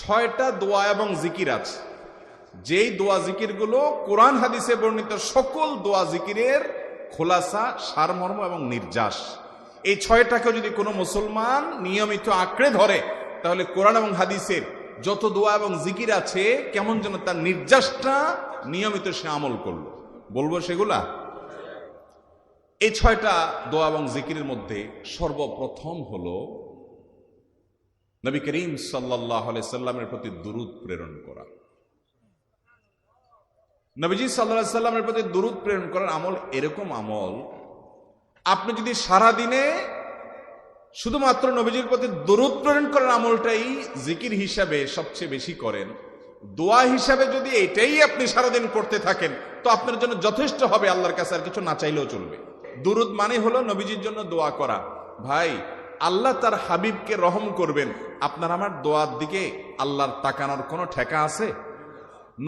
6টা দোয়া এবং জিকির আছে, যেই দোয়া জিকিরগুলো কোরআন হাদিসে বর্ণিত সকল দোয়া জিকিরের খোলাসা, সারমর্ম এবং নির্যাস। এই 6টাকে যদি কোনো মুসলমান নিয়মিত আঁকড়ে ধরে, তাহলে কোরআন এবং হাদিসের যত দোয়া এবং জিকির আছে কেমন যেন তার নির্যাসটা নিয়মিত সে আমল করলো। বলবো সেগুলা। এই 6টা দোয়া এবং জিকিরের মধ্যে সর্বপ্রথম হলো নবী করিম সাল্লাল্লাহু আলাইহি সাল্লামের প্রতি দুরূদ প্রেরণ করা। নবীজি সাল্লাল্লাহু আলাইহি সাল্লামের প্রতি দুরূদ প্রেরণ করার আমল এরকম আমল, আপনি যদি সারা দিনে শুধুমাত্র নবীজির প্রতি দুরূদ প্রেরণ করার আমলটাই জিকির হিসাবে সবচেয়ে বেশি করেন, দোয়া হিসাবে যদি এটাই আপনি সারাদিন করতে থাকেন, তো আপনার জন্য যথেষ্ট হবে, আল্লাহর কাছে আর কিছু না চাইলেও চলবে। দুরূদ মানে হলো নবীজির জন্য দোয়া করা। ভাই, আল্লাহ তার হাবিবকে রহম করবেন, আপনার আমার দোয়ার দিকে আল্লাহর তাকানোর কোনো ঠেকা আছে?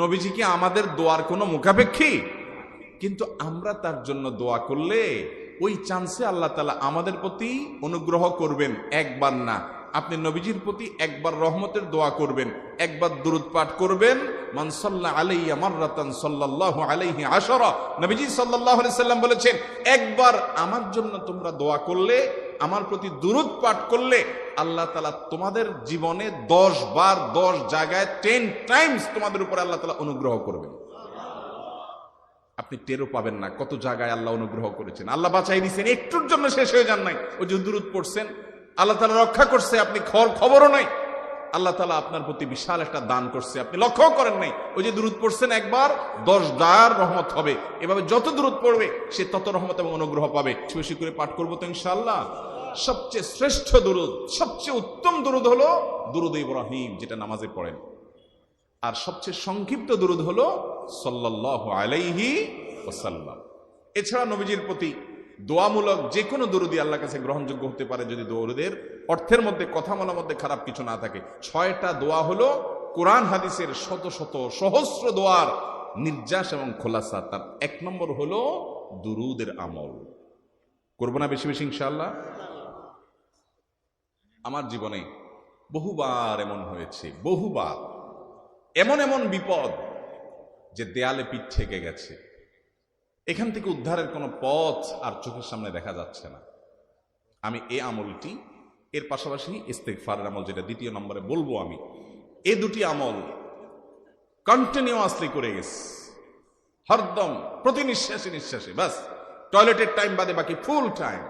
নবীজি কি আমাদের দোয়ার কোনো মুখাপেক্ষী? কিন্তু আমরা তার জন্য দোয়া করলে ওই চান্সে আল্লাহ তাআলা আমাদের প্রতি অনুগ্রহ করবেন। একবার না, আপনি নবীজির প্রতি একবার রহমতের দোয়া করবেন, একবার দুরূদ পাঠ করবেন। মান সাল্লা আলাইয়া মাররাতান সাল্লাল্লাহু আলাইহি আশরা, নবীজি সাল্লাল্লাহু আলাইহি সাল্লাম বলেছেন, একবার আমার জন্য তোমরা দোয়া করলে, আমার প্রতি দুরূদ পাঠ করলে, আল্লাহ তাআলা তোমাদের জীবনে 10 বার 10 জায়গায় 10 টাইমস তোমাদের উপরে আল্লাহ তাআলা অনুগ্রহ করবেন। আপনি টেরও পাবেন না কত জায়গায় আল্লাহ অনুগ্রহ করেছেন। আল্লাহ বাঁচাই দিয়েছেন, একটুর জন্য শেষ হয়ে যান নাই। ওই যে দুরূদ পড়ছেন, আল্লাহ তাআলা রক্ষা করছে, আপনি খবরও নাই। আল্লাহ তাআলা আপনার প্রতি বিশাল একটা দান করছে, আপনি লক্ষ্য করেন নাই। ওই যে দুরূদ পড়ছেন একবার, 10 বার রহমত হবে। এভাবে যত দুরূদ পড়বে সে তত রহমত এবং অনুগ্রহ পাবে। বেশি করে পাঠ করবো তো ইনশাআল্লাহ। সবচেয়ে শ্রেষ্ঠ দুরূদ, সবচেয়ে উত্তম দুরূদ হলো দুরূদ ইব্রাহিম, যেটা নামাজে পড়েন। আর সবচেয়ে সংক্ষিপ্ত দুরূদ হলো সাল্লাল্লাহু আলাইহি ওয়াসাল্লাম। এছাড়া নবীজির প্রতি দোয়ামূলক যে কোনো দুরূদই আল্লাহর কাছে গ্রহণযোগ্য হতে পারে, যদি দুরূদের অর্থের মধ্যে, কথামালার মধ্যে খারাপ কিছু না থাকে। 6টা দোয়া হলো কোরআন হাদিসের শত শত সহস্র দোয়ার নির্যাস এবং খোলাসা। তার 1 নম্বর হলো দুরূদের আমল। করবো না বেশি বেশি ইনশাআল্লাহ? আমার জীবনে বহুবার এমন হয়েছে, বহুবার এমন এমন বিপদ যে দেয়ালে পিঠ থেকে গেছে, এখান থেকে উদ্ধারের কোনো পথ আর চোখের সামনে দেখা যাচ্ছে না। আমি এই আমলটি, এর পাশাপাশি ইস্তেগফারের আমল, যেটা 2 নম্বরে বলবো আমি, এই 2টি আমল কন্টিনিউয়াসলি করে গেছি, হরদম প্রতি নিঃশ্বাসে নিঃশ্বাসে। বাস টয়লেটের টাইম বাদে বাকি ফুল টাইম